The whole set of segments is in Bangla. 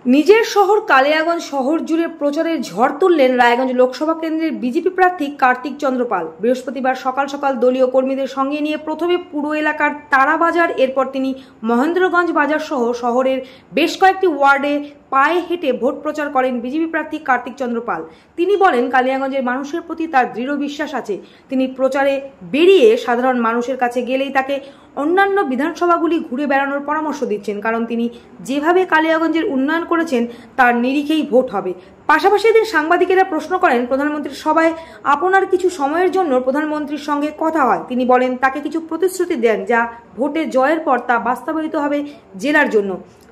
নিজের শহর কালিয়াগঞ্জ শহর জুড়ে প্রচারের ঝড় তুললেন রায়গঞ্জ লোকসভা কেন্দ্রের বিজেপি প্রার্থী কার্তিক চন্দ্র পাল। বৃহস্পতিবার সকাল সকাল দলীয় কর্মীদের সঙ্গে নিয়ে প্রথমে পুরো এলাকার তারাবাজার, এরপর তিনি মহেন্দ্রগঞ্জ বাজার সহ শহরের বেশ কয়েকটি ওয়ার্ডে পায়ে হেঁটে ভোট প্রচার করেন বিজেপি প্রার্থী কার্তিক চন্দ্র পাল। তিনি বলেন, কালিয়াগঞ্জের মানুষের প্রতি তার দৃঢ় বিশ্বাস আছে। তিনি প্রচারে বেরিয়ে সাধারণ মানুষের কাছে গেলেই তাকে অন্যান্য বিধানসভাগুলি ঘুরে বেড়ানোর পরামর্শ দিচ্ছেন, কারণ তিনি যেভাবে কালিয়াগঞ্জের উন্নয়ন করেছেন তার নিরিখেই ভোট হবে। পাশাপাশি এদিন সাংবাদিকেরা প্রশ্ন করেন, প্রধানমন্ত্রীর সভায় আপনার কিছু সময়ের জন্য প্রধানমন্ত্রীর সঙ্গে কথা হয়। তিনি বলেন, তাকে কিছু প্রতিশ্রুতি দেন যা ভোটে জয়ের পর তা বাস্তবায়িত হবে জেলার জন্য।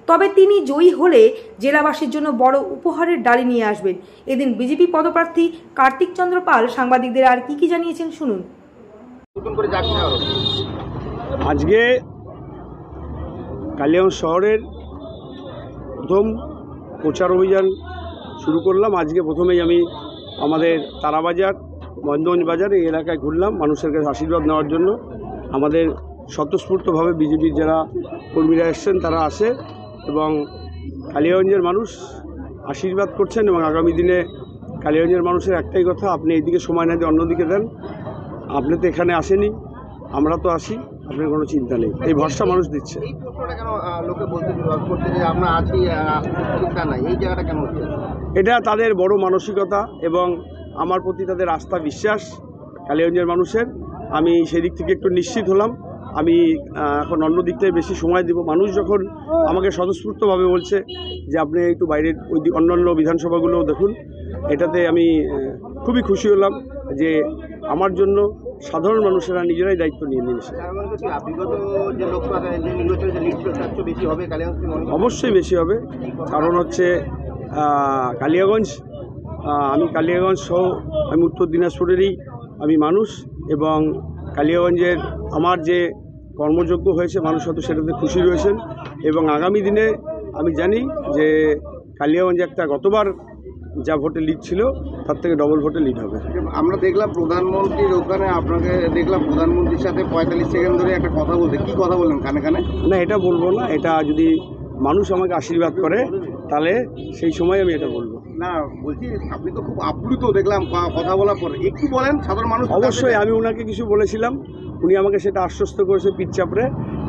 তবে তিনি জয়ী হলে জেলাবাসীর জন্য বড় উপহারের ডালি নিয়ে আসবেন। এদিন বিজেপি পদপ্রার্থী কার্তিক চন্দ্র পাল সাংবাদিকদের আর কি জানিয়েছেন শুনুন। আজকে কালিয়াগঞ্জ শহরের প্রথম প্রচার অভিযান শুরু করলাম। আজকে প্রথমেই আমি আমাদের তারাবাজার, মহেন্দ্রগঞ্জ বাজার এই এলাকায় ঘুরলাম মানুষের কাছে আশীর্বাদ নেওয়ার জন্য। আমাদের স্বতঃস্ফূর্তভাবে বিজেপির যারা কর্মীরা এসছেন তারা আসে এবং কালিয়াগঞ্জের মানুষ আশীর্বাদ করছেন। এবং আগামী দিনে কালিয়াগঞ্জের মানুষের একটাই কথা, আপনি এইদিকে সময় না দিয়ে অন্যদিকে দেন। আপনি তো এখানে আসেনি, আমরা তো আসি, আপনার কোনো চিন্তা নেই, এই ভরসা মানুষ দিচ্ছে। এটা তাদের বড় মানসিকতা এবং আমার প্রতি তাদের আস্থা বিশ্বাস কালিয়াগঞ্জের মানুষের। আমি সেই দিক থেকে একটু নিশ্চিত হলাম। আমি এখন অন্য দিকটায় বেশি সময় দেব। মানুষ যখন আমাকে স্বতঃস্ফূর্তভাবে বলছে যে আপনি একটু বাইরের ওই অন্যান্য বিধানসভাগুলোও দেখুন, এটাতে আমি খুবই খুশি হলাম যে আমার জন্য সাধারণ মানুষেরা নিজেরাই দায়িত্ব নিয়ে নিয়েছে। অবশ্যই বেশি হবে, কারণ হচ্ছে কালিয়াগঞ্জ, আমি কালিয়াগঞ্জ সহ আমি উত্তর দিনাজপুরেরই আমি মানুষ এবং কালিয়াগঞ্জের আমার যে কর্মযোগ্য হয়েছে মানুষ হয়তো সেটাতে খুশি রয়েছেন। এবং আগামী দিনে আমি জানি যে কালিয়াগঞ্জে একটা গতবার যা ভোটে লিড ছিল তার থেকে ডবল ভোটে লিড হবে। আমরা দেখলাম প্রধানমন্ত্রীর ওখানে, আপনাকে দেখলাম প্রধানমন্ত্রীর সাথে 45 সেকেন্ড ধরে একটা কথা বলতে, কি কথা বললেন কানে কানে? না, এটা বলবো না। এটা যদি মানুষ আমাকে আশীর্বাদ করে তাহলে সেই সময় আমি এটা বলবো। না, বলছি আপনি তো খুব আপ্লুত দেখলাম কথা বলার পরে, একটু বলেন সাধারণ মানুষ। অবশ্যই আমি ওনাকে কিছু বলেছিলাম, উনি আমাকে সেটা আশ্বস্ত করেছে পিচ্চাপড়ে,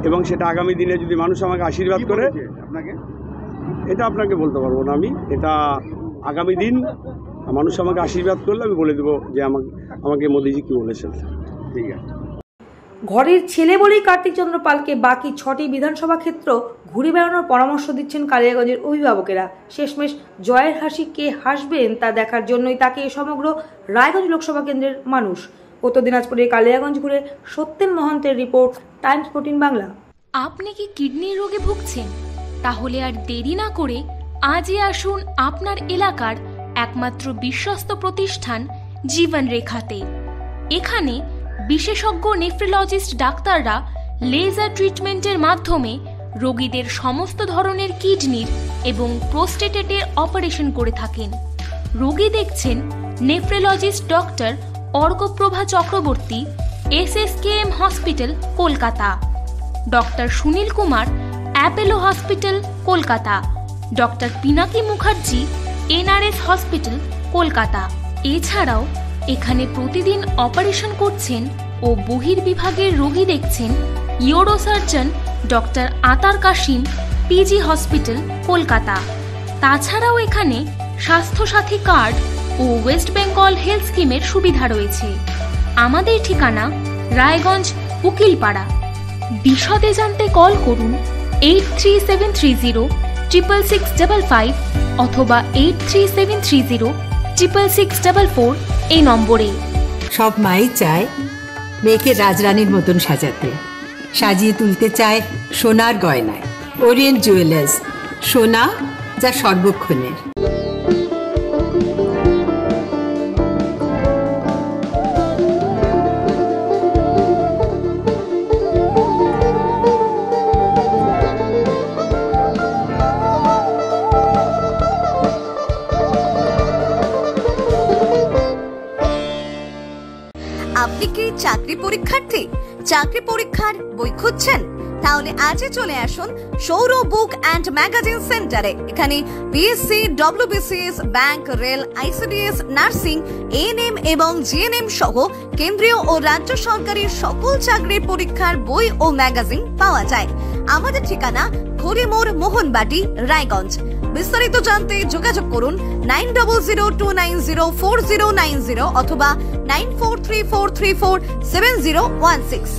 এবং সেটা আগামী দিনে যদি মানুষ আমাকে আশীর্বাদ করে আপনাকে, এটা আপনাকে বলতে পারবো না আমি। এটা আগামী দিন মানুষ আমাকে আশীর্বাদ করলে আমি বলে দেবো যে আমাকে মোদিজি কি বলেছেন। ঠিক আছে। ঘরের ছেলে বলেই কার্তিক চন্দ্র পালকে বাকি 6টি বিধানসভা ক্ষেত্র ঘুরে বেড়ানোর পরামর্শ দিচ্ছেন কালিয়াগঞ্জের অভিভাবকেরা। শেষমেশ জয়ের হাসি কে হাসবেন তা দেখার জন্যই তাকে সমগ্র রায়গঞ্জ লোকসভা কেন্দ্রের মানুষ। উত্তর দিনাজপুরের কালিয়াগঞ্জ ঘুরে সত্যেন মহন্তের রিপোর্ট, টাইমস 14 বাংলা। আপনি কি কিডনির রোগে ভুগছেন? তাহলে আর দেরি না করে আজই আসুন আপনার এলাকার একমাত্র বিশ্বস্ত প্রতিষ্ঠান জীবন রেখাতে। এখানে বিশেষজ্ঞ নেফ্রোলজিস্ট ডাক্তাররা লেজার ট্রিটমেন্টের মাধ্যমে রোগীদের সমস্ত ধরনের কিডনির এবং প্রোস্টেটের অপারেশন করে থাকেন। রোগী দেখছেন nephrologist doctor Arkaprabha Chakraborty, SSKM hospital, Kolkata; doctor Sunil Kumar, Apollo hospital, Kolkata; doctor Pinaki Mukherjee, NRS hospital, Kolkata. এছাড়াও এখানে প্রতিদিন অপারেশন করছেন ও বহির্বিভাগের রোগী দেখছেন ইউরোসার্জন ডক্টর আতার কাশিম, PG হসপিটাল, কলকাতা। তাছাড়াও এখানে স্বাস্থ্যসাথী কার্ড ও ওয়েস্ট বেঙ্গল হেলথ স্কিমের সুবিধা রয়েছে। আমাদের ঠিকানা রায়গঞ্জ উকিলপাড়া। বিশদে জানতে কল করুন 8373066655 অথবা 8373066644 এই নম্বরে। সব মাই চায় মেয়েকে রাজরানীর মতন সাজাতে, সাজিয়ে তুলতে চায় সোনার গয়নায়। ওরিয়েন্ট জুয়েলার্স, সোনা যা সর্বক্ষণের। আপনি কি চাকরি পরীক্ষার্থী? চাকরি পরীক্ষার বই খুঁজছেন? তাহলে আজই চলে আসুন সৌর বুক অ্যান্ড ম্যাগাজিন সেন্টারে। এখানে BSc, WBCS, bank, rail, ICDS, nursing, ANM এবং জিএনএম সহ কেন্দ্রীয় ও রাজ্য সরকারি সকল চাকরির পরীক্ষার বই ও ম্যাগাজিন পাওয়া যায়। আমাদের ঠিকানা ঘড়িমোড়, মোহনবাটি, রায়গঞ্জ। বিস্তারিত জানতে যোগাযোগ করুন 9002904090 অথবা 9434347016।